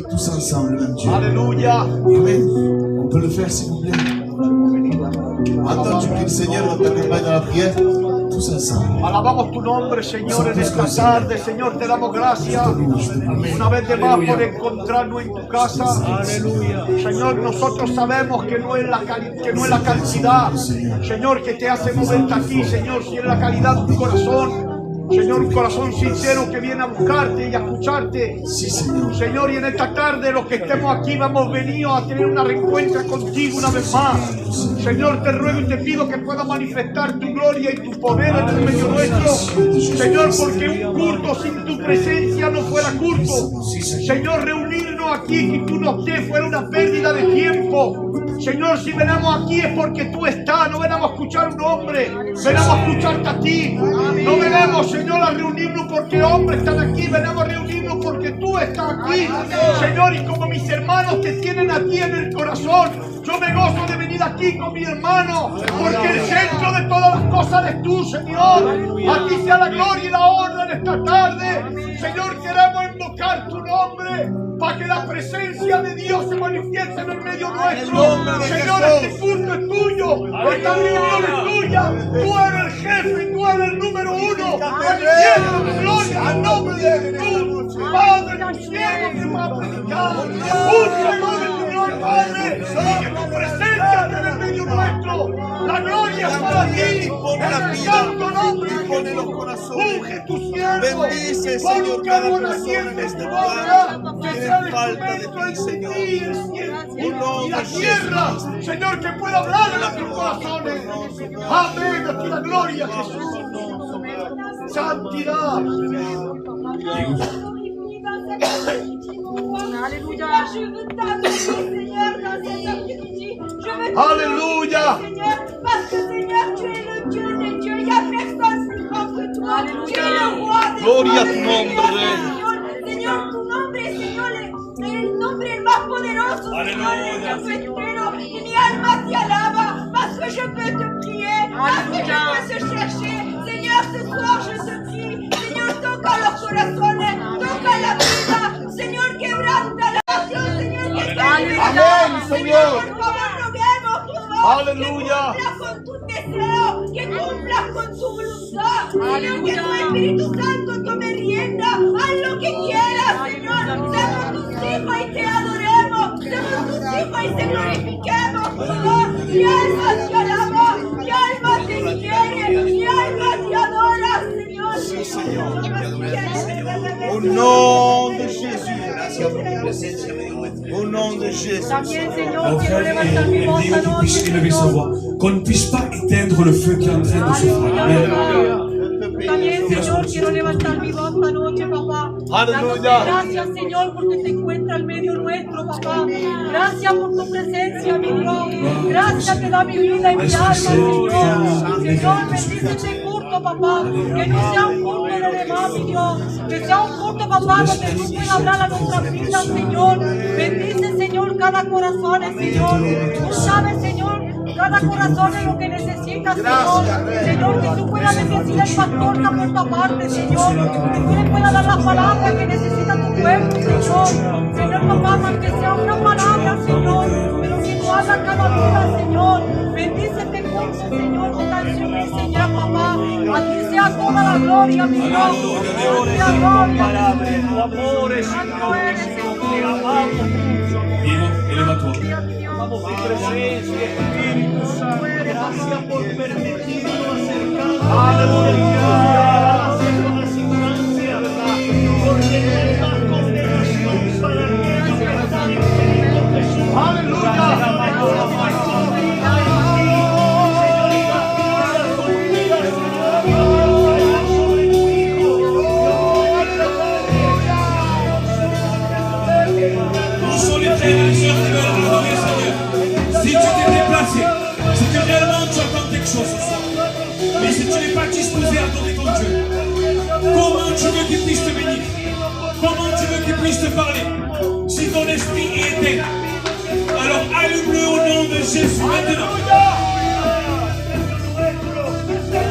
prie tous ensemble, même Dieu. Alléluia. Amen. On peut le faire, s'il vous plaît. Attends, tu pries le Seigneur, on t'accompagne dans la prière. Tous ensemble. Alabamos tu nombre, Señor, en esta tarde. Señor, te damos gracias una vez de más por encontrarnos en tu casa. Aleluya. Señor, nosotros sabemos que no es la cantidad, Señor, que te hace moverte aquí, Señor, si es la calidad de tu corazón. Señor, un corazón sincero que viene a buscarte y a escucharte. Sí, Señor. Señor, y en esta tarde los que estemos aquí hemos venido a tener una reencuentra contigo una vez más. Señor, te ruego y te pido que puedas manifestar tu gloria y tu poder en el medio nuestro. Señor, porque un culto sin tu presencia no fuera culto. Señor, reunirnos aquí que tú nos des fuera una pérdida de tiempo. Señor, si venamos aquí es porque tú estás, no venamos a escuchar a un hombre, venamos a escucharte a ti. No venemos, Señor, a reunirnos porque hombres están aquí, venamos a reunirnos porque tú estás aquí. Señor, y como mis hermanos te tienen a ti en el corazón, yo me gozo de venir aquí con mi hermano, porque el centro de todas las cosas eres tú, Señor. A ti sea la gloria y la honra en esta tarde. Señor, queremos invocar tu nombre para que la presencia de Dios se manifieste en el medio nuestro. Señor, este culto es tuyo, esta reunión es tuya. Tú eres el jefe y tú eres el número uno. Manifiesta tu gloria al nombre de Jesús. Padre, tu siervo que va a predicar. Usa el nombre del Señor, Padre, y que tu presencia esté en el medio nuestro. La gloria es para ti, en el santo nombre de Jesús. Unge tu siervo. Bendice, Pon Señor, un cada carbón persona en ardiente en este tu lugar. boca, que Tienen sea el falta de instrumento ti, entre Señor. ti y el cielo y la tierra, Señor, que pueda hablar en nuestros corazones. Amén, a ti la gloria, Jesús. Santidad. Alléluia. Je veux t'adorer, Seigneur, dans cet après-midi. Je veux Alléluia. Seigneur, parce que Seigneur, tu es le Dieu des dieux. Il n'y a personne plus grand que toi. Tu es le roi des Gloria a rois. tu nombre, Señor, tu nombre es, Señor, el nombre más poderoso, Señor, del cafetero. Y mi alma te alaba, parce que je peux te prier, parce que je peux te chercher. Señor, ce soir, je te prie. Señor, toca los corazones, toca la vida. Señor, quebranta la oración, Señor, que Amén, Señor. Por favor, roguemos, por favor, Aleluya. que cumplas con tus deseos, que cumplas con tu voluntad. Señor, que tu Espíritu Santo tome rienda, haz lo que quieras, Señor. Somos tus hijos y te adoremos, somos tus hijos y te glorifiquemos, Señor. Mi alma te alaba, mi alma te quiere, mi alma te adora, Señor. Sí, Señor, te adoramos, Señor. Au nom de Jésus. Au nom de Jésus. También, Señor, Mon quiero frère, levantar mi et voz Dieu esta qui noche, puisse élever sa Señor. voix, qu'on ne puisse pas éteindre le feu qui est en train de se faire. Amen. También, Señor, quiero levantar mi voz esta noche, papá. Aleluya. Dándote gracias, Señor, porque te encuentras al medio nuestro, papá. Gracias por tu presencia, mi Dios. Gracias te da mi vida y mi alma, Señor. Señor, bendice este culto, papá. Que no sea un culto de demás, mi Dios. Que sea un culto, papá, donde tú puedas hablar a nuestras vidas, Señor. Bendice, Señor, cada corazón, Señor. Tú sabes, Señor, cada corazón es lo que necesita, Señor. Señor, que tú puedas bendecir al pastor por esta parte, Señor. Que tú le puedas dar la palabra que necesita tu pueblo, Señor. Señor, papá, más que sea una palabra, Señor, pero que tú hagas cada vida, Señor. Bendice este culto, Señor, con canciones, Señor, papá. A ti sea toda la gloria, mi Dios. Toda la gloria. Tu amor es Santo eres, Te Señor. amamos. Diego, élève-toi. Amamos tu presencia, Espíritu Santo. Gracias por permitirnos acercarnos. Aleluya. Hacernos la ignorancia, porque no hay más condenación para aquellos que están en Cristo Jesús. Aleluya. Où sont les frères et les sœurs qui veulent adorer le Seigneur? Si tu t'es déplacé, c'est que réellement tu attends quelque chose ce soir. Mais si tu n'es pas disposé à adorer ton Dieu, comment tu veux qu'il puisse te bénir? Comment tu veux qu'il puisse te parler? Si ton esprit est éteint, alors allume-le au nom de Jésus maintenant.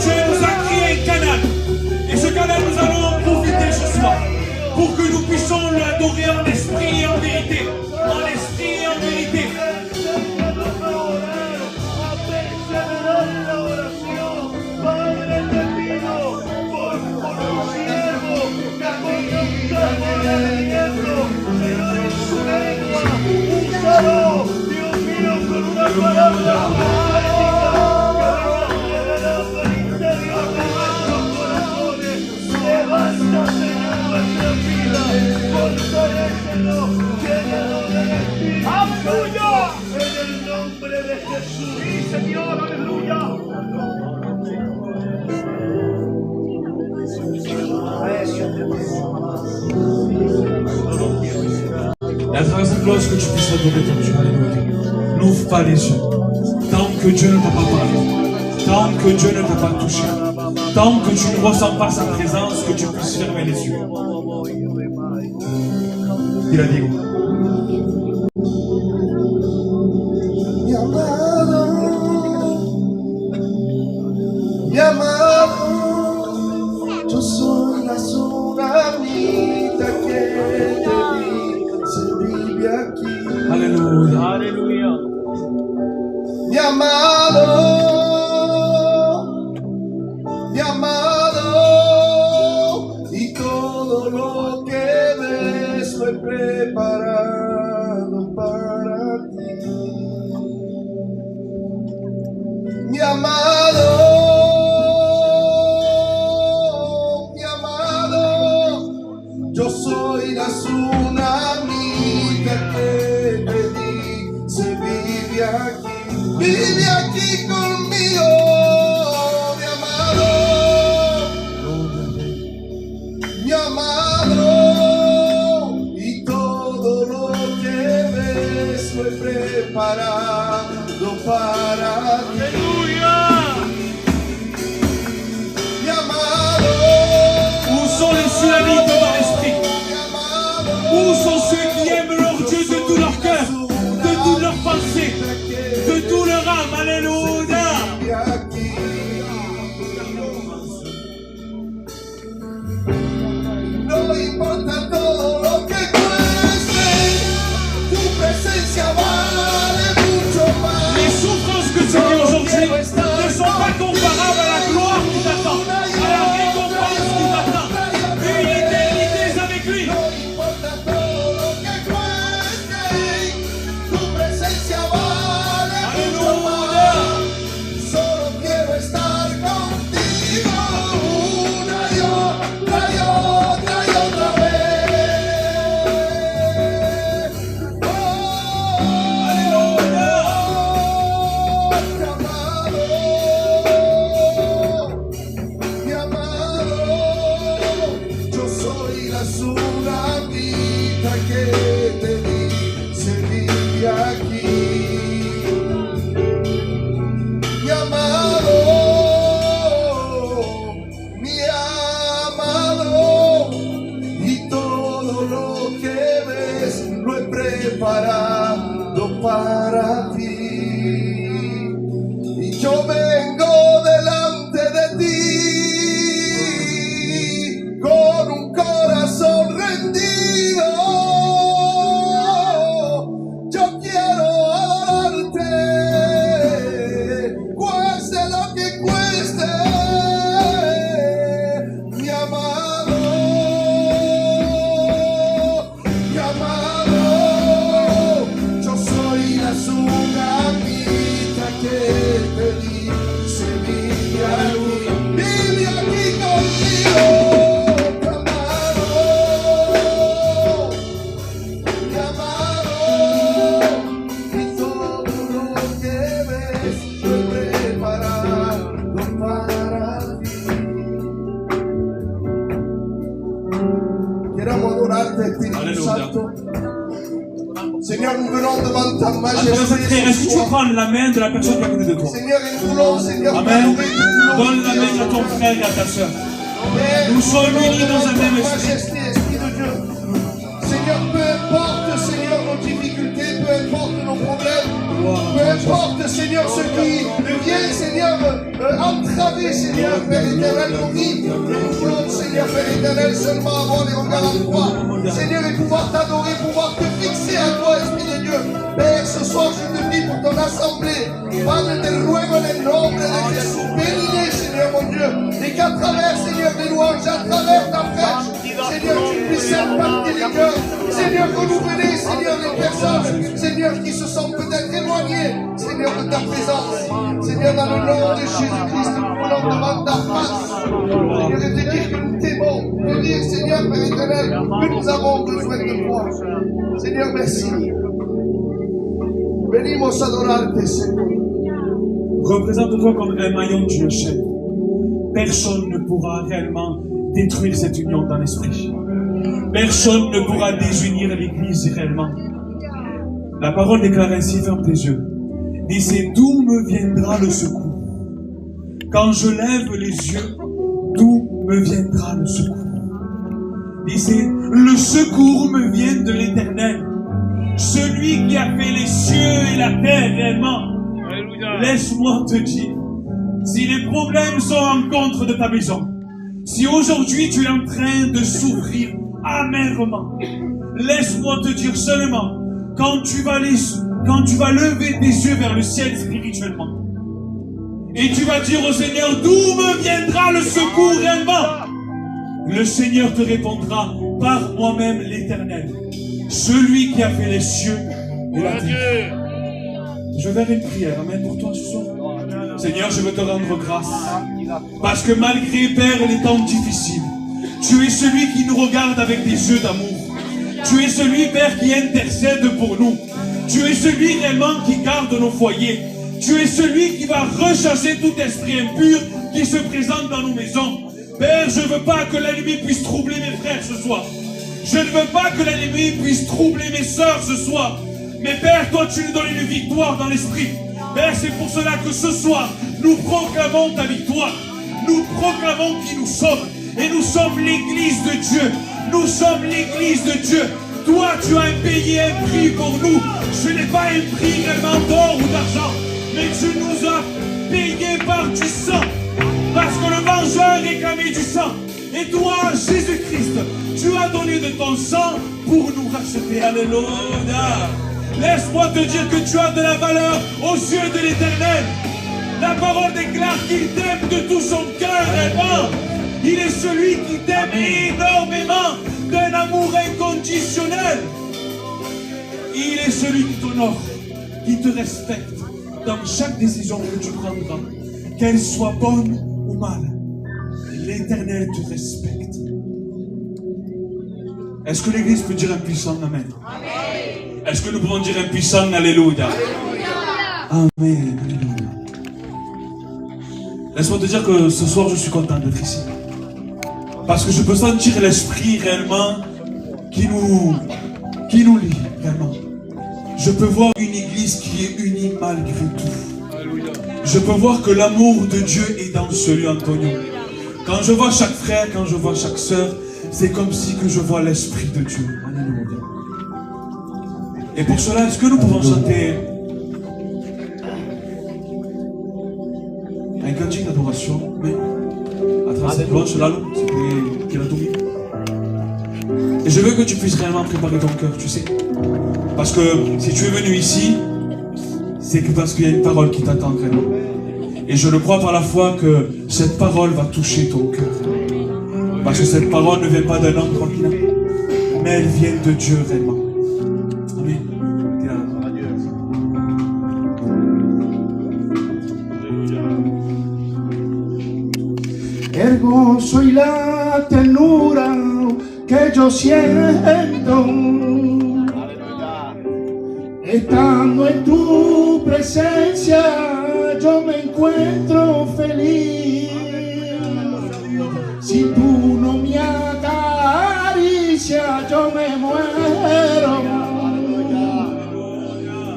Dieu nous a créé un canal. Et ce canal, nous allons en profiter ce soir pour que nous puissions l'adorer en esprit et en vérité. ¡Aleluya! En el nombre de Jesús. Sí, Señor, aleluya. Et à travers cette cloche que tu puisses adorer ton Dieu. Alléluia. N'ouvre pas les yeux. Tant que Dieu ne t'a pas parlé. Tant que Dieu ne t'a pas touché. Tant que tu ne ressens pas sa présence, que tu puisses fermer les yeux. Il a dit. Mi amado, yo soy la tsunamita que te di, se vive aquí. Alléluia. Mi amado, y todo lo que ves lo he preparado para ti. Mi amado, yo soy la tsunamita que te di, se vive aquí conmigo, mi amado, y todo lo que ves lo he preparado para ti. Mi amado, Où sont les Sunamites dans l'esprit? Où sont ceux qui aiment leur Dieu de tout leur cœur, de toute leur pensée, de tout leur âme? Alléluia. no importa todo lo que cueste, tu presencia vale mucho más. Les souffrances que tu vis aujourd'hui ne sont pas comparables à la gloire qui t'attend, à la récompense qui t'attend. Une éternité avec lui. No importa todo lo que cueste, tu presencia vale mucho más. Solo quiero estar contigo una y otra y otra y otra vez. Oh, mi amado, yo soy la tsunamita que te di, se vive aquí. Mi amado, y todo lo que ves lo he preparado para ti. Y yo vengo delante de ti con un corazón rendido. Yo quiero adorarte, cueste lo que cueste, mi amado, yo soy la tsunamita que te di, se vive aquí contigo, mi amado, y todo lo que ves lo he preparado para ti. Queremos adorarte, Espíritu Alléluia. Santo. Seigneur, nous venons devant ta À travers cette majesté. prière, est-ce que tu peux prendre la main de la personne qui est à côté de toi? Seigneur, et nous voulons, Seigneur, Amen. t'adorer, nous voulons Donne la main à ton frère et à ta soeur. Nous sommes unis dans un même esprit. Majesté, Esprit de Dieu. Seigneur, peu importe, Seigneur, nos difficultés, peu importe nos problèmes, peu importe, Seigneur, ce qui vient, Seigneur, entraver, Seigneur, Père éternel, nos vies. Nous voulons, Seigneur, Père éternel, seulement avoir les regards en toi. Seigneur, et pouvoir t'adorer, pouvoir te fixer à toi, Esprit de Dieu. Père, ce soir, je te prie pour ton assemblée. Padre, te ruego en el nombre de Jesús. Bénis, Seigneur, mon Dieu. Et qu'à travers, Seigneur, des louanges, à travers ta fête, Seigneur, tu puisses puisse impacter les cœurs. Seigneur, renouvellez, Seigneur, les personnes, Seigneur, qui se sentent peut-être éloignées, Seigneur, de ta présence. Seigneur, dans le nom de Jésus-Christ, nous voulons devant ta face. Seigneur, et te dire que nous t'aimons. Te dire, Seigneur, Père éternel, que nous avons besoin de toi. Seigneur, merci. Venimos a adorarte, Seigneur. Représente-toi comme un maillon d'une chaîne. Personne ne pourra réellement détruire cette union dans l'esprit. Personne ne pourra désunir l'Église réellement. La parole déclare ainsi, ferme tes yeux. Dis, c'est d'où me viendra le secours. Quand je lève les yeux, d'où me viendra le secours. Dis, c'est le secours me vient de l'Éternel. Celui qui a fait les cieux et la terre réellement. Laisse-moi te dire, si les problèmes sont en contre de ta maison, si aujourd'hui tu es en train de souffrir amèrement, laisse-moi te dire seulement, quand tu vas lever tes yeux vers le ciel spirituellement, et tu vas dire au Seigneur, d'où me viendra le secours réellement? Le Seigneur te répondra, par moi-même l'Éternel, celui qui a fait les cieux et la terre. Je vais faire une prière, amen, pour toi ce soir. Seigneur, je veux te rendre grâce. Parce que malgré, Père, les temps difficiles, tu es celui qui nous regarde avec des yeux d'amour. Tu es celui, Père, qui intercède pour nous. Tu es celui réellement qui garde nos foyers. Tu es celui qui va rechasser tout esprit impur qui se présente dans nos maisons. Père, je ne veux pas que l'ennemi puisse troubler mes frères ce soir. Je ne veux pas que l'ennemi puisse troubler mes sœurs ce soir. Mais Père, toi tu nous donnes une victoire dans l'esprit. Père, c'est pour cela que ce soir, nous proclamons ta victoire. Nous proclamons qui nous sommes. Et nous sommes l'église de Dieu. Nous sommes l'église de Dieu. Toi, tu as payé un prix pour nous. Ce n'est pas un prix réellement d'or ou d'argent. Mais tu nous as payé par du sang. Parce que le vengeur réclamait du sang. Et toi, Jésus-Christ, tu as donné de ton sang pour nous racheter. Alléluia. Laisse-moi te dire que tu as de la valeur aux yeux de l'Éternel. La parole déclare qu'il t'aime de tout son cœur, réellement. Il est celui qui t'aime énormément, d'un amour inconditionnel. Il est celui qui t'honore, qui te respecte dans chaque décision que tu prendras, qu'elle soit bonne ou mal. L'Éternel te respecte. Est-ce que l'Église peut dire un puissant Amen? Amen. Est-ce que nous pouvons dire un puissant Alléluia? Amen. Alléluia. Laisse-moi te dire que ce soir je suis content d'être ici. Parce que je peux sentir l'esprit réellement qui nous lie réellement. Je peux voir une église qui est unie malgré tout. Je peux voir que l'amour de Dieu est dans ce lieu, Antonio. Quand je vois chaque frère, quand je vois chaque sœur, c'est comme si que je vois l'esprit de Dieu. Alléluia. Et pour cela, est-ce que nous pouvons chanter un cantique d'adoration, mais à travers cette cloche là, c'est qui l'a tout mis. Et je veux que tu puisses réellement préparer ton cœur, tu sais. Parce que si tu es venu ici, c'est que parce qu'il y a une parole qui t'attend vraiment. Et je le crois par la foi que cette parole va toucher ton cœur. Parce que cette parole ne vient pas d'un homme ordinaire, mais elle vient de Dieu réellement. Amen. El gozo y la ternura que yo siento estando en tu presencia, yo me encuentro feliz. Si tú no me acaricias, yo me muero.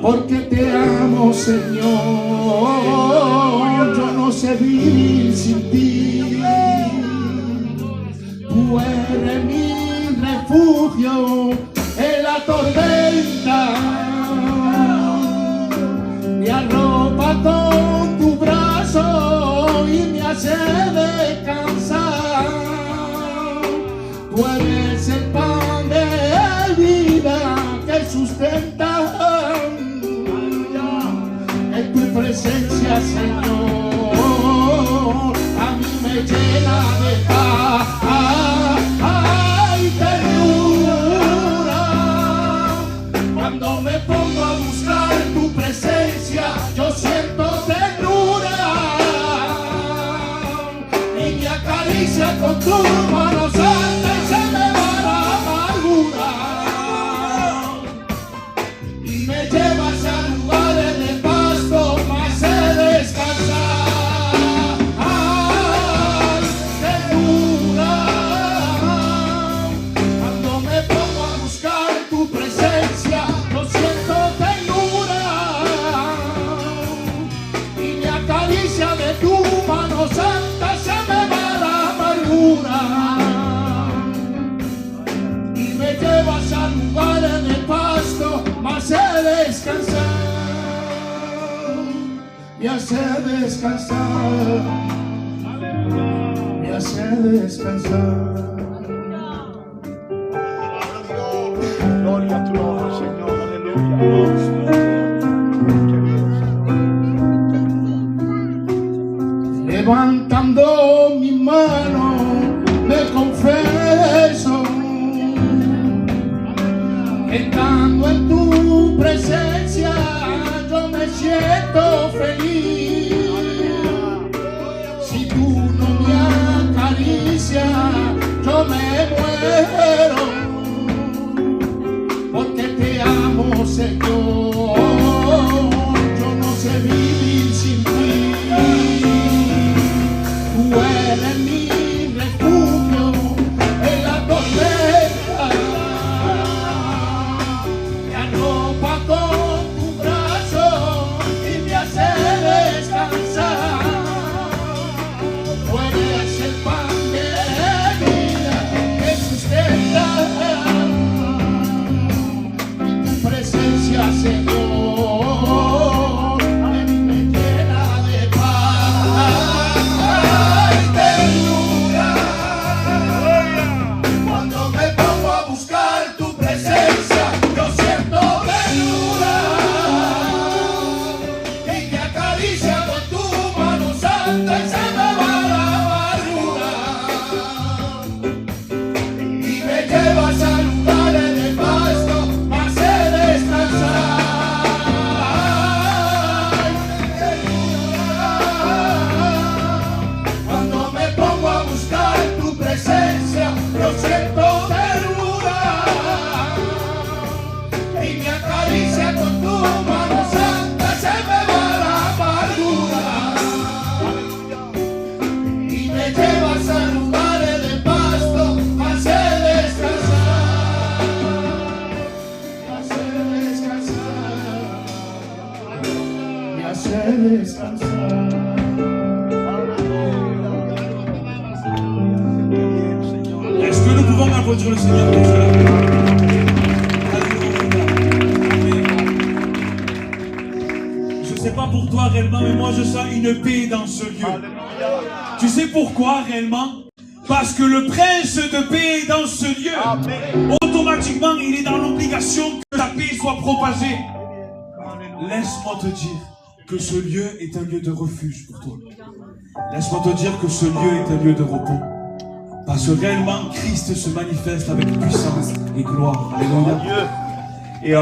Porque te amo, Señor, yo no sé vivir sin ti. Tú eres mi refugio en la tormenta. Me arropa con tu brazo y me hace descansar. Tú eres el pan de vida que sustenta. En tu presencia, Señor, a mí me llena de paz. Ay, ternura. tu mano santa y se me va la amargura. Y me llevas a lugares de pasto, me hace descansar. Ay, ternura, cuando me pongo a buscar tu presencia, lo siento ternura. Y me acaricia de tu mano santa, se me va la amargura. Y me llevas a lugares de pasto, me hace descansar, me hace descansar, me hace descansar. Gloria a tu nombre, Señor. Aleluya. Levantando mi mano, me confieso, estando en tu presencia, yo me siento feliz. Si tú no me acaricias, yo me muero, porque te amo, Señor. Yo no sé vivir sin ti. Tú eres mi refugio en la tormenta. Me arropa con tu brazo y me hace descansar. Tú eres el pan de vida que sustenta. Tu presencia, Señor, me llena de paz. Ay, ternura, cuando me pongo a buscar tu presencia, yo siento ternura. Y me acaricia con tu mano santa y se me va la amargura. Y me llevas a lugares de pasto, me hace descansar. Cuando me pongo a buscar tu presencia, yo siento ternura. Y me acaricia con tu mano santa, se me va la amargura. Y me llevas a lugares de pasto, me hace descansar. Me hace descansar. Me hace descansar. Est-ce que nous pouvons applaudir le Seigneur pour cela? Alléluia. Je ne sais pas pour toi réellement, mais moi je sens une paix dans ce lieu. Tu sais pourquoi réellement? Parce que le prince de paix est dans ce lieu. Automatiquement, il est dans l'obligation que la paix soit propagée. Laisse-moi te dire que ce lieu est un lieu de refuge pour toi. Laisse-moi te dire que ce lieu est un lieu de repos. Parce que réellement, Christ se manifeste avec puissance et gloire. Alléluia. Et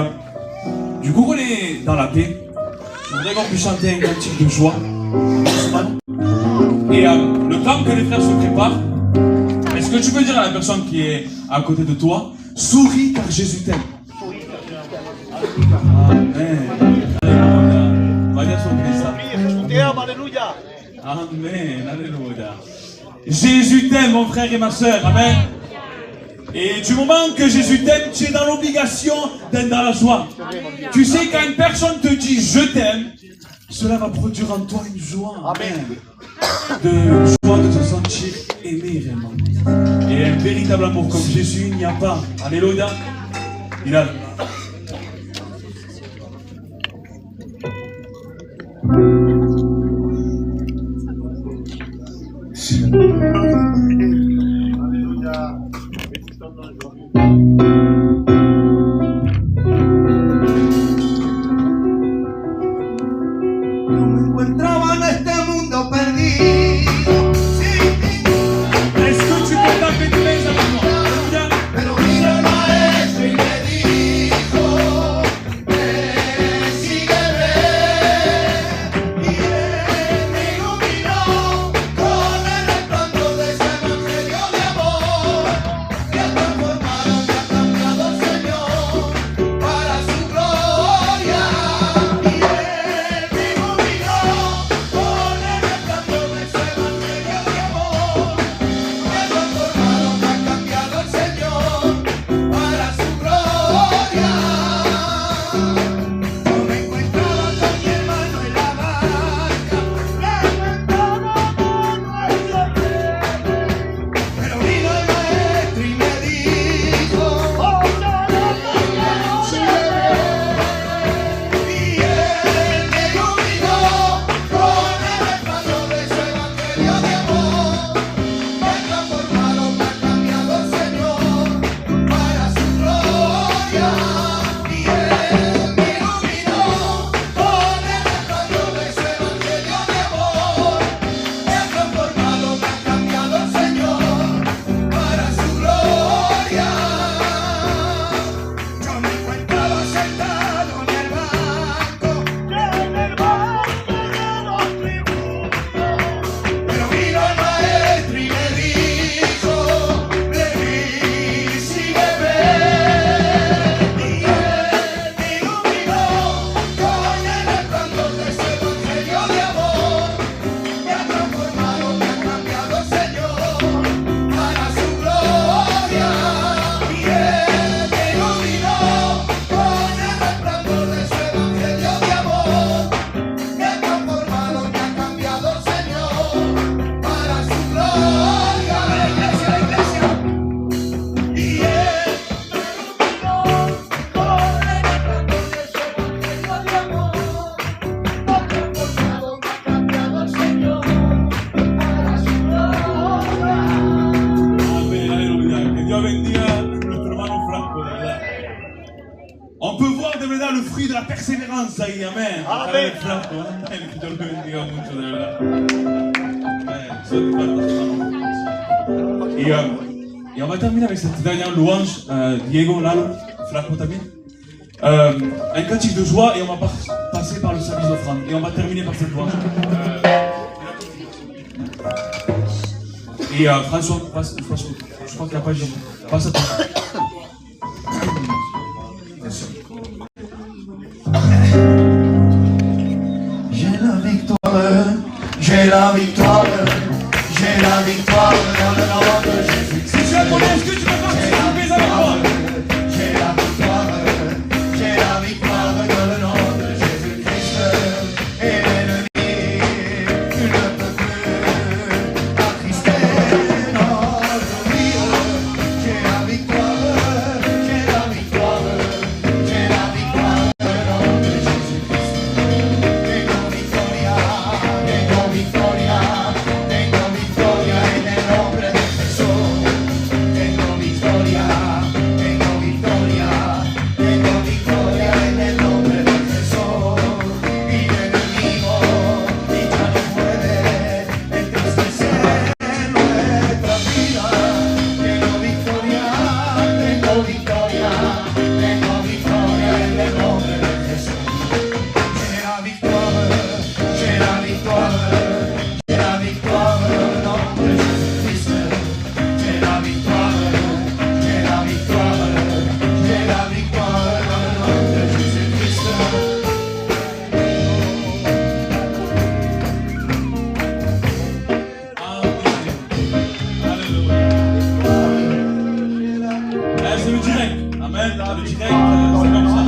du coup, on est dans la paix. Je voudrais qu'on puisse chanter un cantique de joie. Et le temps que les frères se préparent, est-ce que tu peux dire à la personne qui est à côté de toi, souris car Jésus t'aime. Amen. Alléluia. Vaya sonrisa. Te amo, aleluya. Amen. Alléluia. Jésus t'aime, mon frère et ma soeur. Amen. Et du moment que Jésus t'aime, tu es dans l'obligation d'être dans la joie. Tu sais, quand une personne te dit je t'aime, cela va produire en toi une joie. Amen. De joie de te sentir aimé réellement. Et un véritable amour comme Jésus, il n'y a pas. Alléluia. Il a. Yo me encontraba en este mundo perdido, sin ningún. Est-ce que tu peux taper de l'aise avec moi? Alléluia. Pero mira el maestro y me dijo, On peut voir de verdad le fruit de la persévérance ahí, amén. Amén. Que Dios lo bendiga mucho, de verdad. Et on va terminer avec cette dernière louange, Diego, Lalo, Flaco también. Un cantique de joie et on va passer par le service d'offrande. Et on va terminer par cette louange. Et François, je crois qu'il n'y a pas de gens. Passe à toi. J'ai la victoire, j'ai la victoire, j'ai la victoire dans le nom de Jésus. Si tu as ton est-ce que tu peux participer avec moi? J'ai la victoire dans le nom de Jésus-Christ. Et l'ennemi, tu ne peux plus attrister notre vie. J'ai la victoire, j'ai la victoire, j'ai la victoire dans le nom de Jésus-Christ. Tengo victoria, tengo victoria, tengo victoria en el nombre de Jesús. Tengo victoria, tengo victoria, tengo victoria en el nombre de Jesús. Y el enemigo ya no puede entristecer nuestra vida. Tengo victoria, tengo victoria, tengo victoria en el nombre de Jesús. J'ai la victoire, j'ai la victoire, j'ai la victoire dans le nom de Jésus-Christ. J'ai la victoire, j'ai la victoire, j'ai la victoire dans le nom de Jésus-Christ. C'est le direct. Amen. Le direct, c'est comme ça.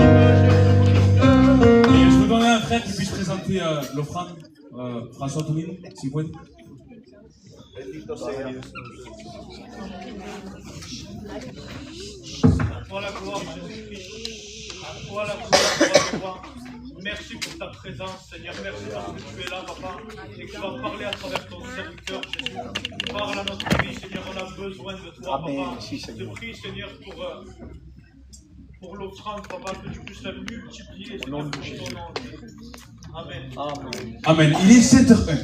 Et je veux demander à un frère qui puisse présenter l'offrande. François Toumine, s'il vous plaît. À toi la gloire, Jésus-Christ. À toi la gloire. Merci pour ta présence, Seigneur. Merci parce que tu es là, Papa, et que tu vas parler à travers ton serviteur, Jésus. Parle à notre vie, Seigneur. On a besoin de toi, Papa. Je te prie, Seigneur, pour l'offrande, Papa, que tu puisses la multiplier, Seigneur, pour ton nom. Amen. Amen. Il est 7h01.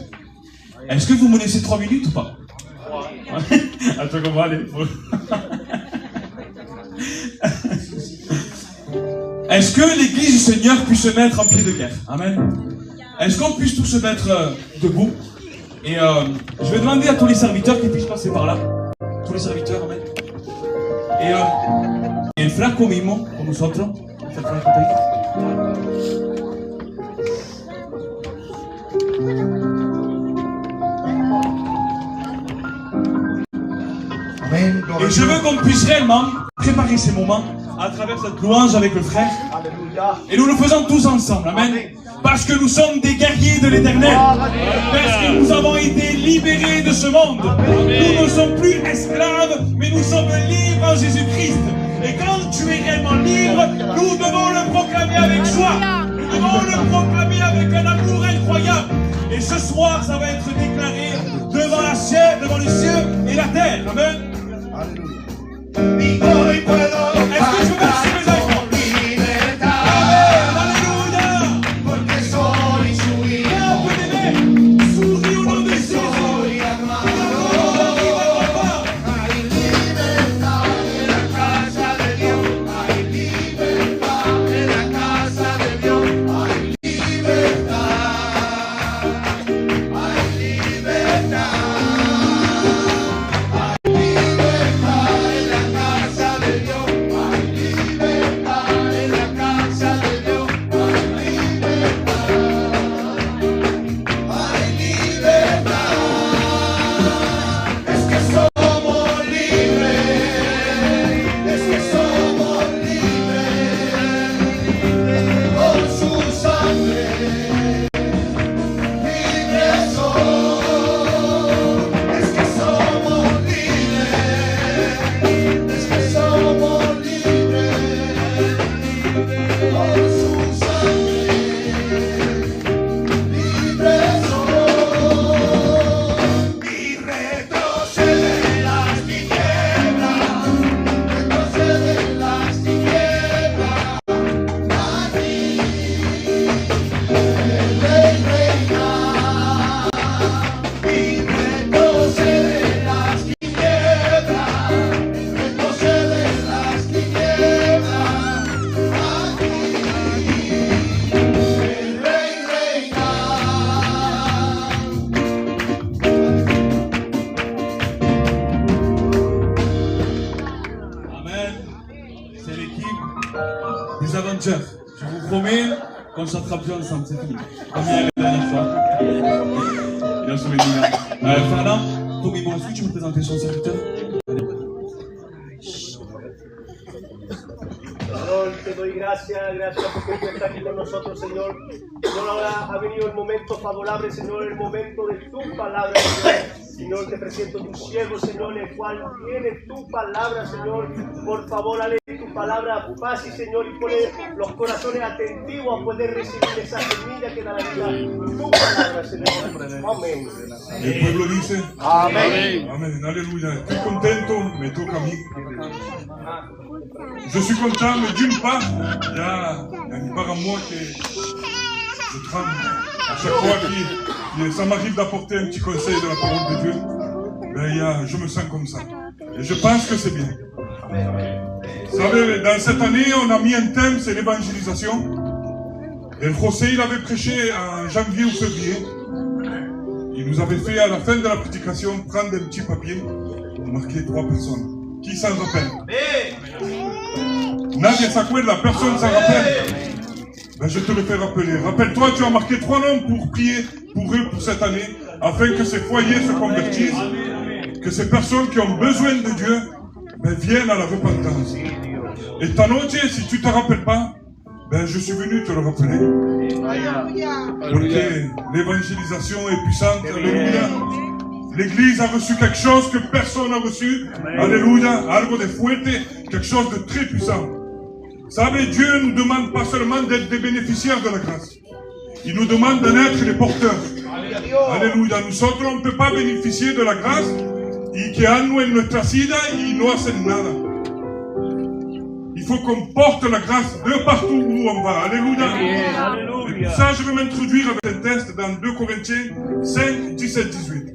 Est-ce que vous me laissez 3 minutes ou pas? Attends, on va aller. Est-ce que l'église du Seigneur puisse se mettre en pied de guerre? Amen. Est-ce qu'on puisse tous se mettre debout? Et je vais demander à tous les serviteurs qui puissent passer par là. Tous les serviteurs, amen. Et el flaco mismo, con nosotros. El flaco está ahí. Amen. Et je veux qu'on puisse réellement préparer ces moments à travers cette louange avec le frère. Et nous le faisons tous ensemble. Amen. Parce que nous sommes des guerriers de l'éternel. Parce que nous avons été libérés de ce monde. Nous ne sommes plus esclaves, mais nous sommes libres en Jésus-Christ. Et quand tu es réellement libre, nous devons le proclamer avec joie. Nous devons le proclamer avec un amour incroyable. Et ce soir, ça va être déclaré devant la ciel, devant les cieux et la terre. Amen. Y hoy puedo Est-ce que je peux participer avec moi? Amen. Alléluia. porque soy su Et hijo. un peu d'aimer. Souris au nom de Jésus. Soy amado. Hay libertad en la casa de Dios. Hay libertad en la casa de Dios. Hay libertad. Hay libertad. Hay libertad. des aventures. Je vous promets qu'on chantera plus ensemble, c'est fini. Comme hier la dernière fois. Il a sauvé le meilleur. Fernand, Tommy, bon, est-ce que tu peux présenter son serviteur? Señor, te doy gracias porque tú estás aquí con nosotros, Señor. Señor, ahora ha venido el momento favorable, Señor, el momento de tu palabra, Señor. Señor, te presento tu siervo, Señor, el cual tiene tu palabra, Señor. Por favor, dale tu palabra fácil, Señor, y pone los corazones atentivos a poder recibir esa semilla que da la vida. Tu palabra, Señor. Amén. El pueblo dice Amén. Amén, aleluya. Estoy contento, me toca a mí. Je suis content, mais d'une part, il y a une part en moi que je tremble. À chaque fois que ça m'arrive d'apporter un petit conseil de la parole de Dieu, ben, je me sens comme ça. Et je pense que c'est bien. Vous savez, dans cette année, on a mis un thème, c'est l'évangélisation. Et José, il avait prêché en janvier ou février. Il nous avait fait à la fin de la prédication prendre un petit papier pour marquer 3 personnes. Qui s'en rappelle? Nadia s'accorde, la personne s'en rappelle. Ben, je te le fais rappeler. Rappelle-toi, tu as marqué 3 noms pour prier pour eux pour cette année, afin que ces foyers se convertissent, que ces personnes qui ont besoin de Dieu ben, viennent à la repentance. Et ta noche, si tu ne te rappelles pas, ben, je suis venu te le rappeler. Parce que l'évangélisation est puissante. Alléluia. L'Église a reçu quelque chose que personne n'a reçu. Alléluia. Algo de fuerte, quelque chose de très puissant. Vous savez, Dieu ne nous demande pas seulement d'être des bénéficiaires de la grâce. Il nous demande d'en être les porteurs. Alléluia. Nosotros on ne peut pas bénéficier de la grâce y quedarnos en nuestra silla y no hacer nada. Il faut qu'on porte la grâce de partout où on va. Alléluia. Et pour ça, je vais m'introduire avec un texte dans 2 Corinthiens 5, 17, 18.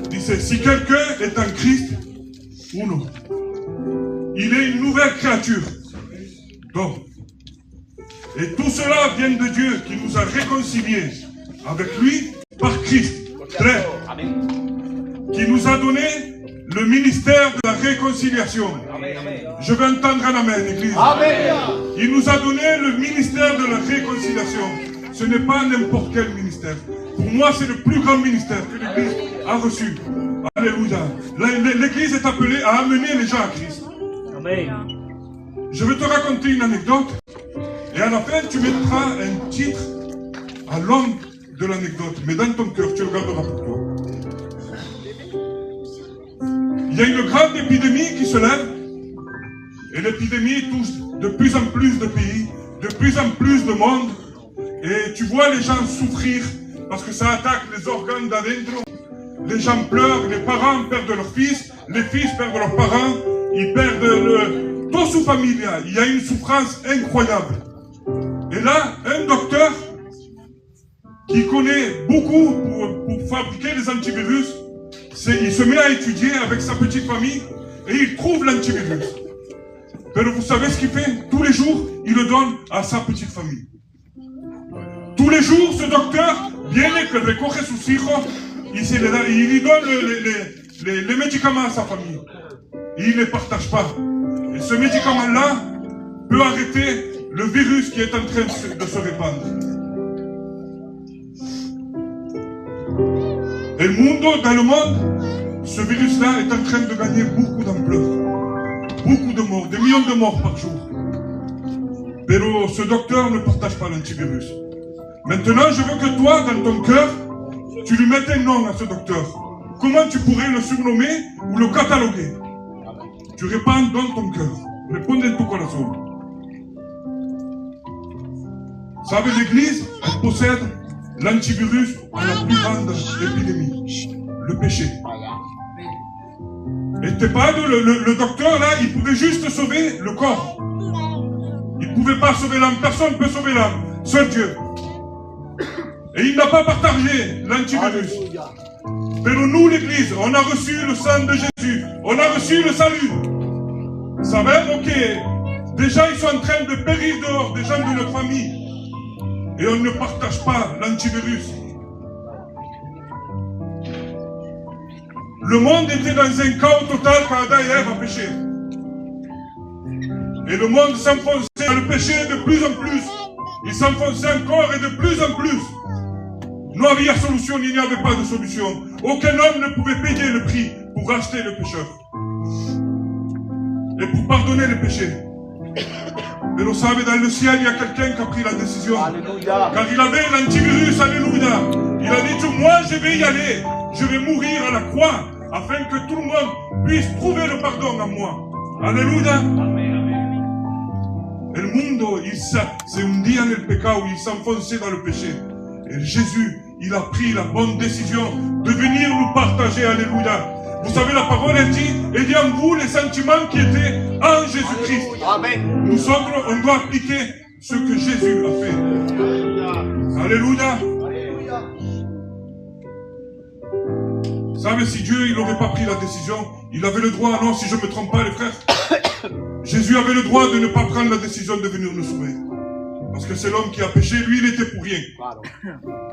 Il dit, si quelqu'un est en Christ, uno, il est une nouvelle créature. Donc, et tout cela vient de Dieu qui nous a réconciliés avec lui par Christ. Très. Qui nous a donné le ministère de la réconciliation. Je veux entendre un amen, Église. Amen. Il nous a donné le ministère de la réconciliation. Ce n'est pas n'importe quel ministère. Pour moi, c'est le plus grand ministère que l'Église a reçu. Alléluia. L'Église est appelée à amener les gens à Christ. Amen. Je vais te raconter une anecdote. Et à la fin, tu mettras un titre à l'homme de l'anecdote. Mais dans ton cœur, tu le garderas pour toi. Il y a une grande épidémie qui se lève. Et l'épidémie touche de plus en plus de pays, de plus en plus de monde. Et tu vois les gens souffrir parce que ça attaque les organes d'adentro. Les gens pleurent, les parents perdent leurs fils, les fils perdent leurs parents, ils perdent tout sous familia. Il y a une souffrance incroyable. Et là, un docteur qui connaît beaucoup pour fabriquer les antivirus, il se met à étudier avec sa petite famille et il trouve l'antivirus. Mais vous savez ce qu'il fait? Tous les jours, il le donne à sa petite famille. Tous les jours, ce docteur viene que recoge sus hijos il lui donne les médicaments à sa famille. Et il ne les partage pas. Et ce médicament-là peut arrêter le virus qui est en train de se répandre. Et dans le monde, ce virus-là est en train de gagner beaucoup d'ampleur. Beaucoup de morts, des millions de morts par jour. Mais ce docteur ne partage pas l'antivirus. Maintenant, je veux que toi, dans ton cœur, tu lui mettes un nom à ce docteur. Comment tu pourrais le surnommer ou le cataloguer? Tu répands dans ton cœur. Réponds en tu corazón. Vous savez, l'Église, elle possède l'antivirus à la plus grande épidémie. Le péché. Et le docteur, là, il pouvait juste sauver le corps. Il ne pouvait pas sauver l'âme. Personne ne peut sauver l'âme. Seul Dieu. Et il n'a pas partagé l'antivirus. Mais nous, l'Église, on a reçu le sang de Jésus. On a reçu le salut. Vous savez, ok, des gens, ils sont en train de périr dehors, des gens de notre famille. Et on ne partage pas l'antivirus. Le monde était dans un chaos total quand Adam et Ève ont péché. Et le monde s'enfonçait dans le péché de plus en plus. Il s'enfonçait encore et de plus en plus. Non havia solution, il n'y avait pas de solution. Aucun homme ne pouvait payer le prix pour racheter le pécheur. Et pour pardonner les péchés. Mais vous savez, dans le ciel, il y a quelqu'un qui a pris la décision. Alléluia. Car il avait l'antivirus, alléluia. Il a dit, moi je vais y aller. Je vais mourir à la croix, afin que tout le monde puisse trouver le pardon en moi. Alléluia. El mundo se hundía en el pecado, il s'enfonçait dans le péché. Et Jésus, il a pris la bonne décision de venir nous partager, alléluia. Vous savez, la parole, elle dit, il y a en vous les sentiments qui étaient en Jésus-Christ. Amen. Nous autres, on doit appliquer ce que Jésus a fait. Alléluia. Vous savez, si Dieu, il n'aurait pas pris la décision, il avait le droit, non, si je ne me trompe pas, les frères, Jésus avait le droit de ne pas prendre la décision de venir nous sauver. Parce que c'est l'homme qui a péché, lui, il était pour rien.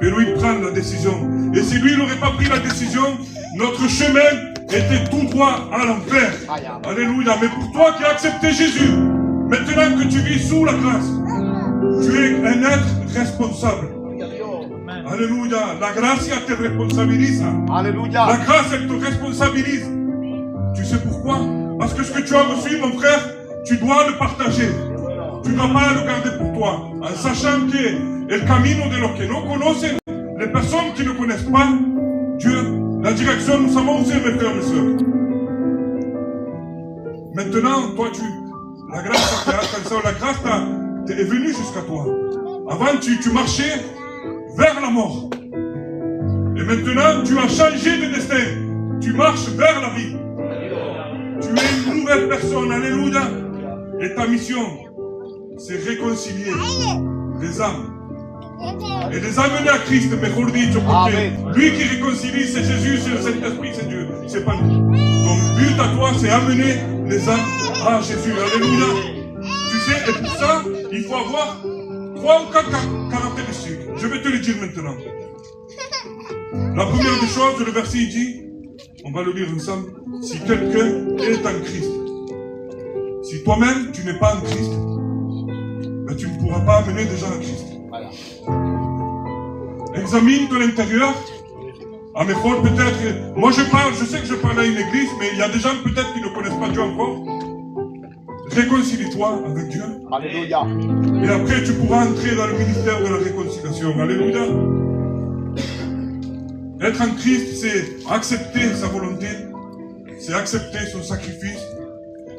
Mais lui, il prend la décision. Et si lui, il n'aurait pas pris la décision, notre chemin était tout droit à l'enfer. Alléluia. Mais pour toi qui as accepté Jésus, maintenant que tu vis sous la grâce, tu es un être responsable. Alléluia. La grâce te responsabilise. Alléluia. La grâce, elle te responsabilise. Tu sais pourquoi? Parce que ce que tu as reçu, mon frère, tu dois le partager. Tu ne dois pas le garder pour toi. En sachant que el camino de los que no conocen, les personnes qui ne connaissent pas Dieu, la direction, nous savons aussi, mes frères et mes sœurs. Maintenant, toi, la grâce t'a alcanzado, la grâce est venue jusqu'à toi. Avant, tu marchais vers la mort. Et maintenant, tu as changé de destin. Tu marches vers la vie. Tu es une nouvelle personne. Alléluia. Et ta mission, c'est réconcilier les âmes. Et les amener à Christ, mejor dicho, porque lui qui réconcilie, c'est Jésus, c'est le Saint-Esprit, c'est Dieu. C'est pas nous. Donc, le but à toi, c'est amener les âmes à Jésus. Alléluia. Tu sais, et pour ça, il faut avoir 3 ou 4 caractéristiques. Je vais te les dire maintenant. La première des choses, le verset dit, on va le lire ensemble, si quelqu'un est en Christ. Si toi-même, tu n'es pas en Christ, ben, tu ne pourras pas amener des gens à Christ. Voilà. Examine de l'intérieur. À mes fois, peut-être, moi je sais que je parle à une église, mais il y a des gens peut-être qui ne connaissent pas Dieu encore. Réconcilie-toi avec Dieu. Alléluia. Et après, tu pourras entrer dans le ministère de la réconciliation. Alléluia. Être en Christ, c'est accepter sa volonté, c'est accepter son sacrifice,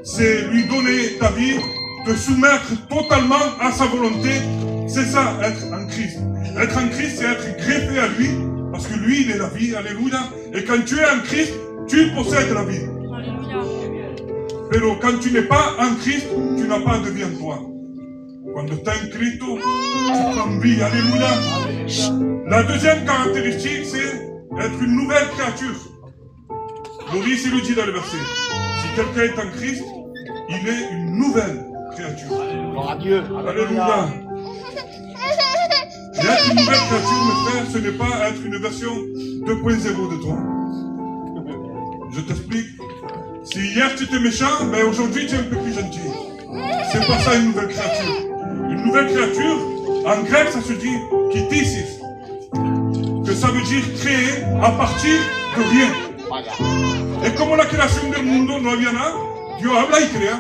c'est lui donner ta vie, te soumettre totalement à sa volonté. C'est ça, être en Christ. Être en Christ, c'est être greffé à lui, parce que lui, il est la vie. Alléluia. Et quand tu es en Christ, tu possèdes la vie. Mais quand tu n'es pas en Christ, tu n'as pas de vie en toi. Quand tu es en Christ, tu prends vie. Alléluia. La deuxième caractéristique, c'est être une nouvelle créature. Maurice, il le dit dans le verset. Si quelqu'un est en Christ, il est une nouvelle créature. Gloire à Dieu. Alléluia. Et être une nouvelle créature, mes frères, ce n'est pas être une version 2.0 de toi. Je t'explique. Si hier tu étais méchant, ben aujourd'hui tu es un peu plus gentil. C'est pas ça une nouvelle créature. Une nouvelle créature, en grec, ça se dit kitisis. Que ça veut dire créer à partir de rien. Et comme la création del mundo no había nada, Dieu habla y crea.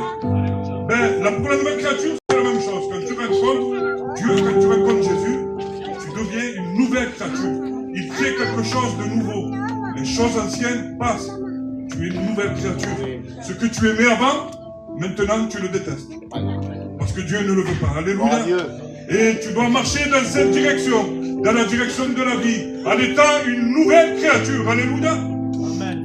Ben, pour la nouvelle créature, c'est la même chose. Quand tu rencontres Dieu, quand tu rencontres Jésus, tu deviens une nouvelle créature. Il crée quelque chose de nouveau. Les choses anciennes passent. Tu es une nouvelle créature. Ce que tu aimais avant, maintenant tu le détestes. Parce que Dieu ne le veut pas. Alléluia. Et tu dois marcher dans cette direction, dans la direction de la vie, en étant une nouvelle créature. Alléluia. Amen.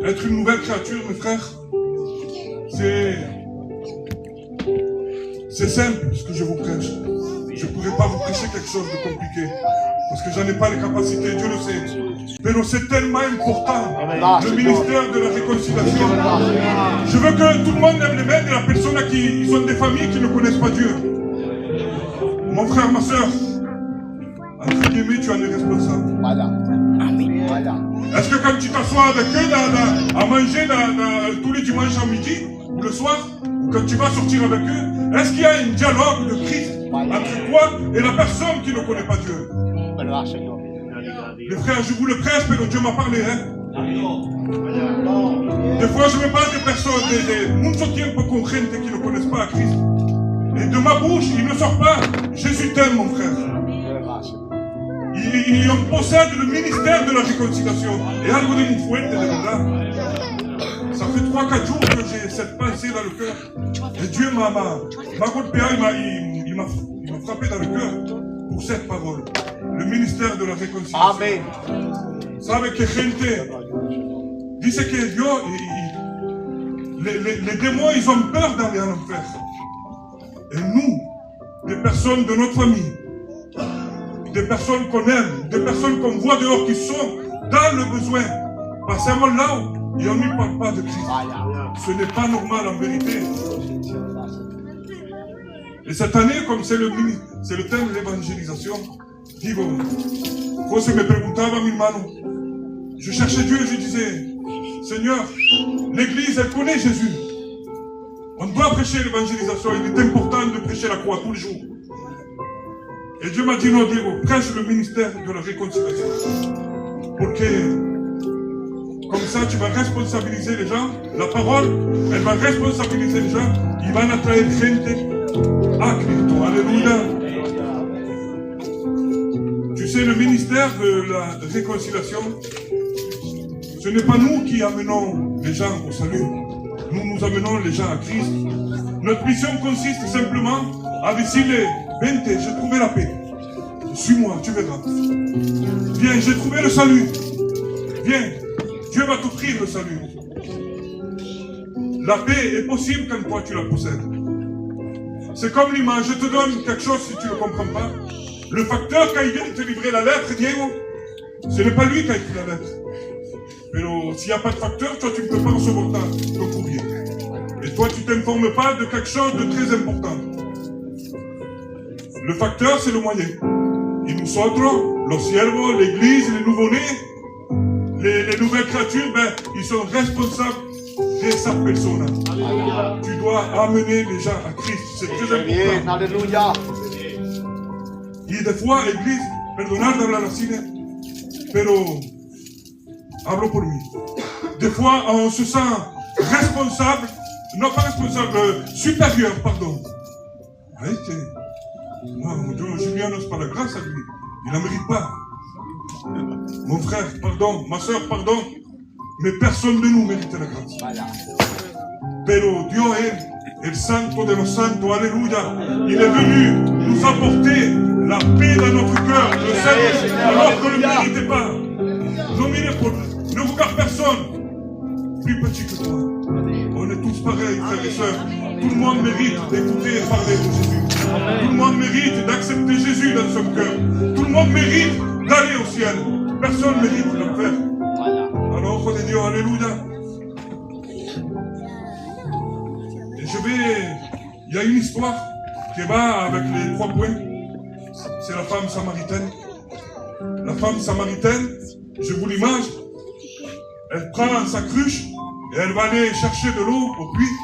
Être une nouvelle créature, mes frères, c'est simple ce que je vous prêche. Je ne pourrais pas vous prêcher quelque chose de compliqué. Parce que j'en ai pas les capacités, Dieu le sait. Mais c'est tellement important, le ministère de la réconciliation. Je veux que tout le monde lève les mains de la personne à qui ils ont des familles qui ne connaissent pas Dieu. Mon frère, ma soeur, entre guillemets, tu en es responsable. Est-ce que quand tu t'assois avec eux à manger tous les dimanches à midi ou le soir, ou quand tu vas sortir avec eux, est-ce qu'il y a un dialogue de Christ entre toi et la personne qui ne connaît pas Dieu? Les frères, je vous le prêche, mais Dieu m'a parlé. Des fois, je me bats des personnes, des mucho tiempo con gente qui ne connaissent pas Christ. Et de ma bouche, il ne sort pas Jésus t'aime, mon frère. Il en possède le ministère de la réconciliation. Et algo de muy fuerte, de verdad. Ça fait 3-4 jours que j'ai cette pensée dans le cœur. Et Dieu m'a golpeé, il m'a frappé dans le cœur pour cette parole. Le ministère de la réconciliation. Amén. Sabe que gente dice que Dios, les démons, ils ont peur d'aller en enfer. Et nous, des personnes de notre famille, des personnes qu'on aime, des personnes qu'on voit dehors qui sont dans le besoin, passons là et on ne parle pas de Christ. Ce n'est pas normal en vérité. Et cette année, comme c'est le thème de l'évangélisation, digo, José me preguntaba, mi hermano, je cherchais Dieu et je disais, Seigneur, l'église, elle connaît Jésus. On doit prêcher l'évangélisation, il est important de prêcher la croix tous les jours. Et Dieu m'a dit, non, Diego, prêche le ministère de la réconciliation. Pour que, comme ça, tu vas responsabiliser les gens. La parole, elle va responsabiliser les gens. Ils vont attraire gente à Cristo. Alléluia. Tu sais, le ministère de la réconciliation, ce n'est pas nous qui amenons les gens au salut. Nous amenons les gens à Christ. Notre mission consiste simplement à décider, vente, j'ai trouvé la paix. Suis-moi, tu verras. Viens, j'ai trouvé le salut. Viens, Dieu va t'offrir le salut. La paix est possible quand toi tu la possèdes. C'est comme l'image, je te donne quelque chose si tu ne comprends pas. Le facteur, quand il vient te livrer la lettre, Diego, ce n'est pas lui qui a écrit la lettre. Mais s'il n'y a pas de facteur, toi tu ne peux pas recevoir ton courrier. Et toi tu ne t'informes pas de quelque chose de très important. Le facteur, c'est le moyen. Et nous nosotros, los siervos, l'église, les nouveau-nés, les nouvelles créatures, ils sont responsables de sa personne. Tu dois amener les gens à Christ. C'est très important. Alléluia. Y des fois, église, perdonad de hablar así, pero hablo por mí. Des fois, on se sent responsable, non pas responsable, supérieur, pardon. Non, Julien n'ose pas la grâce à lui. Il ne la mérite pas. Mon frère, pardon. Ma soeur, pardon. Mais personne de nous mérite la grâce. Pero Dios es el santo de los santos. Alléluia. Il est venu nous apporter la paix dans notre cœur. Le Seigneur, alors qu'on ne le méritait pas. Ne regarde personne plus petit que toi. On est tous pareils, frères et sœurs. Tout le monde mérite d'écouter et parler de Jésus. Tout le monde mérite d'accepter Jésus dans son cœur. Tout le monde mérite d'aller au ciel. Personne ne mérite l'enfer. Alors, ojo de Dieu, alléluia. Et il y a une histoire qui va avec les 3 points. C'est la femme samaritaine. La femme samaritaine, je vous l'image, elle prend sa cruche et elle va aller chercher de l'eau au puits.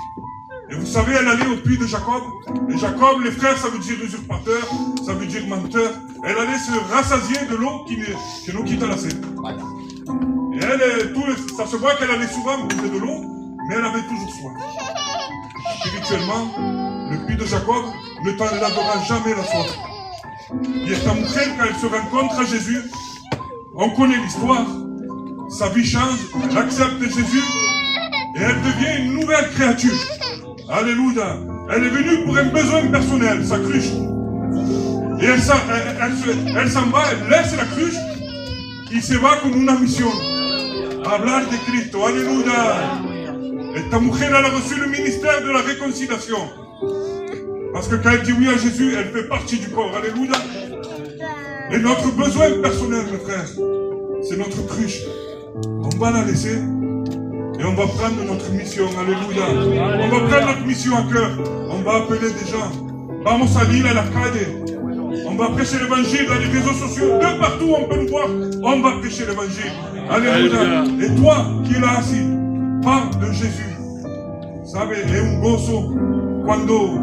Et vous savez, elle allait au puits de Jacob. Et Jacob, les frères, ça veut dire usurpateur, ça veut dire menteur. Elle allait se rassasier de l'eau qui nous quitte à la scène. Et elle, ça se voit qu'elle allait souvent boire de l'eau, mais elle avait toujours soif. Spirituellement, le puits de Jacob ne t'enlèvera jamais la soif. Et esta mujer, quand elle se rencontre à Jésus, on connaît l'histoire. Sa vie change, elle accepte Jésus et elle devient une nouvelle créature. Alléluia. Elle est venue pour un besoin personnel, sa cruche. Et elle s'en va, elle laisse la cruche, il se va comme une mission. Hablar de Cristo. Alléluia. Et ta mujer, elle a reçu le ministère de la réconciliation. Parce que quand elle dit oui à Jésus, elle fait partie du corps. Alléluia. Et notre besoin personnel, mes frères, c'est notre cruche. On va la laisser. Et on va prendre notre mission, alléluia. On va prendre notre mission à cœur. On va appeler des gens. Vamos a salir à la calle. On va prêcher l'évangile dans les réseaux sociaux. De partout on peut nous voir. On va prêcher l'évangile. Alléluia. Et toi qui es là assis, parle de Jésus. Sabe, es un gozo cuando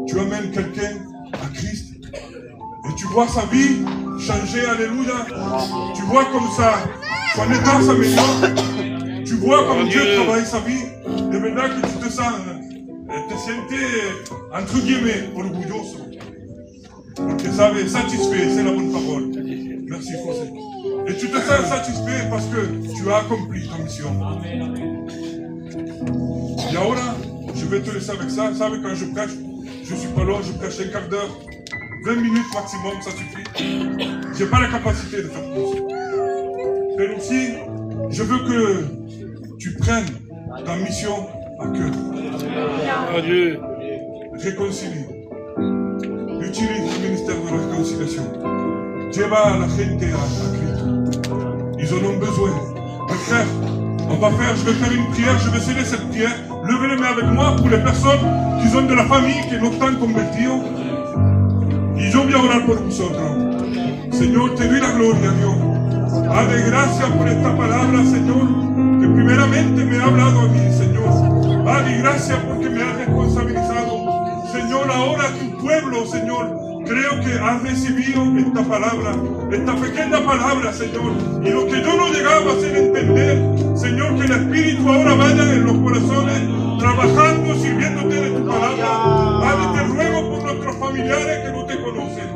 tu amènes quelqu'un à Christ et tu vois sa vie changer. Alléluia. Tu vois comme ça, son état s'améliore. Tu vois comme Dieu travaille sa vie. De verdad que tu te sens, te sientes, entre guillemets, orgulloso. Porque sabes, satisfait, c'est la bonne parole. Merci, José. Et tu te sens satisfait parce que tu as accompli ta mission. Et ahora, je vais te laisser avec ça. Savez, quand je prêche, je ne suis pas long, je prêche un quart d'heure, 20 minutes maximum, ça suffit. Je n'ai pas la capacité de faire plus. Mais aussi, je veux que tu prennes ta mission à cœur. Adieu. Réconcilie. Utilise le ministère de la réconciliation. Lleva a la gente a Cristo. Ils en ont besoin. Mes frères, je vais faire une prière, je vais sceller cette prière. Levez les mains avec moi pour les personnes qui ont de la famille, que no están convertidos. Y yo voy a orar por vosotros. Señor, te doy la gloria, Dios. Dale gracias por esta palabra, Señor, que primeramente me ha hablado a mí, Señor. Dale gracias porque me has responsabilizado. Señor, ahora tu pueblo, Señor, creo que has recibido esta palabra, esta pequeña palabra, Señor. Y lo que yo no llegaba a hacer entender, Señor, que el Espíritu ahora vaya en los corazones, trabajando, sirviéndote de tu palabra. Padre, te ruego por nuestros familiares que no te conocen.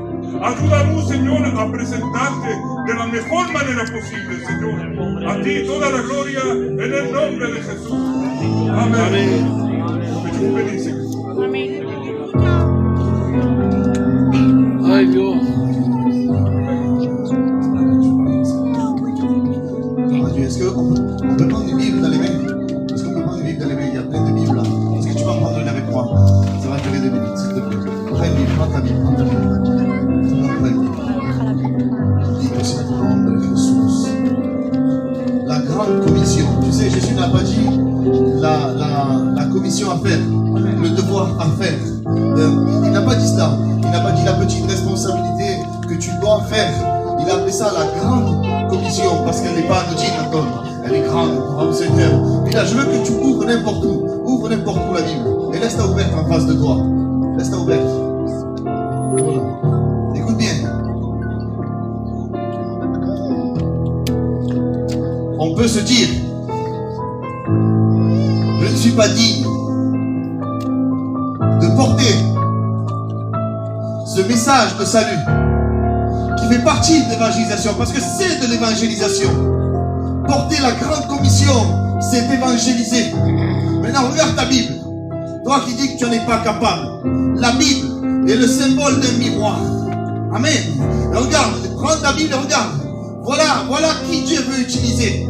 Ayúdanos, Señor, a presentarte de la mejor manera posible, Señor. A ti toda la gloria en el nombre de Jesús. Amén. Que Dios bendice. Amén. Ay, Dios. Est-ce qu'on peut prendre une Bible dans les mains? Est-ce qu'on peut prendre une Bible dans les mains? Il y a plein de Bibles là. Est-ce que tu vas prendre une avec moi? Ça va durer 2 minutes, s'il te plaît. Prends une Bible, prends ta Bible, prends ta Bible. Prends une Bible. Dis que c'est le nom de Jésus. La grande commission. Tu sais, Jésus n'a pas dit la commission à faire, le devoir à faire. Il n'a pas dit cela. Il n'a pas dit la petite responsabilité que tu dois faire. Il a appelé ça la grande commission parce qu'elle n'est pas anodine encore. Elle est grande pour un Seigneur. Et là, je veux que tu ouvres n'importe où. Ouvre n'importe où la Bible. Et laisse-la ouverte en face de toi. Laisse-la ouverte. Voilà. Écoute bien. On peut se dire, je ne suis pas digne de porter ce message de salut qui fait partie de l'évangélisation, parce que c'est de l'évangélisation. Porter la grande commission, c'est évangéliser. Maintenant, regarde ta Bible. Toi qui dis que tu n'en es pas capable. La Bible est le symbole d'un miroir. Amen. Et regarde, prends ta Bible et regarde. Voilà qui Dieu veut utiliser.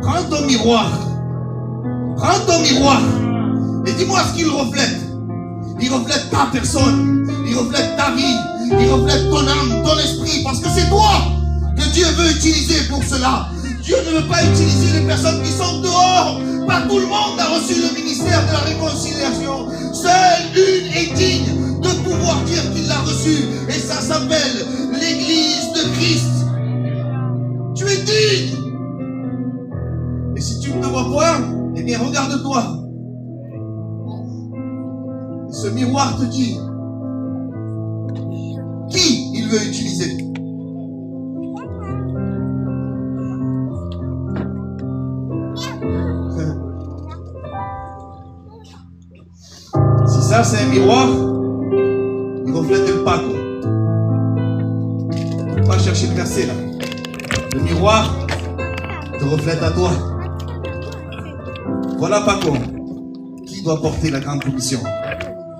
Prends ton miroir. Prends ton miroir. Et dis-moi ce qu'il reflète. Il reflète ta personne. Il reflète ta vie. Il reflète ton âme, ton esprit. Parce que c'est toi que Dieu veut utiliser pour cela. Dieu ne veut pas utiliser les personnes qui sont dehors. Pas tout le monde a reçu le ministère de la réconciliation. Seule une est digne de pouvoir dire qu'il l'a reçu. Et ça s'appelle l'Église de Christ. Tu es digne. Et si tu ne te vois pas, eh bien regarde-toi. Et ce miroir te dit qui il veut utiliser. Si ça c'est un miroir, il reflète le Paco. On va chercher le verset là. Le miroir te reflète à toi. Voilà Paco. Qui doit porter la grande commission?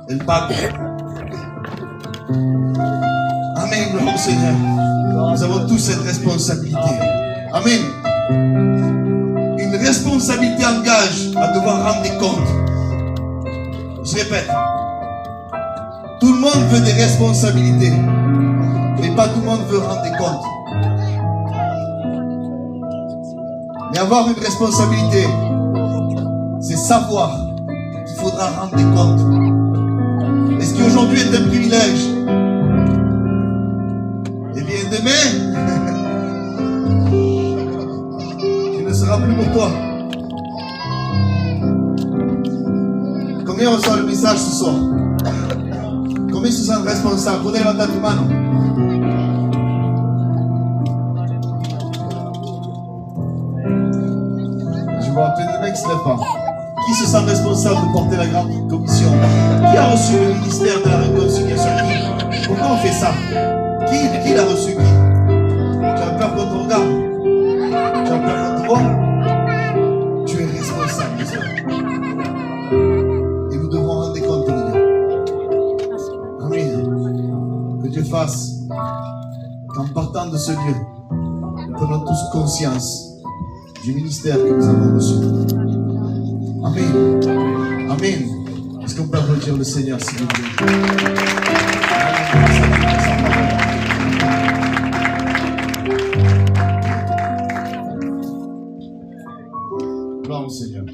El Paco. Amen, gloire au Seigneur. Nous avons tous cette responsabilité. Amen. Une responsabilité engage à devoir rendre des comptes. Je répète. Tout le monde veut des responsabilités. Mais pas tout le monde veut rendre des comptes. Mais avoir une responsabilité, c'est savoir qu'il faudra rendre des comptes. Et ce qui aujourd'hui est un privilège, eh bien demain, pour toi. Combien reçoit le message ce soir? Combien se sentent responsables? Prenez la tête de mano. Je vois à peine le mec qui se lève pas. Qui se sent responsable de porter la grande commission? Qui a reçu le ministère de la réconciliation? Qui? Pourquoi on fait ça? Qui l'a reçu? Qui? Tu as peur qu'on te regarde? Tu as peur qu'on te voit? Tu es responsable de cela. Et nous devons rendre compte, Seigneur. Amen. Que Dieu fasse qu'en partant de ce lieu, nous prenons tous conscience du ministère que nous avons reçu. Amen. Amen. Est-ce qu'on peut applaudir le Seigneur, s'il vous plaît? Gloire au Seigneur.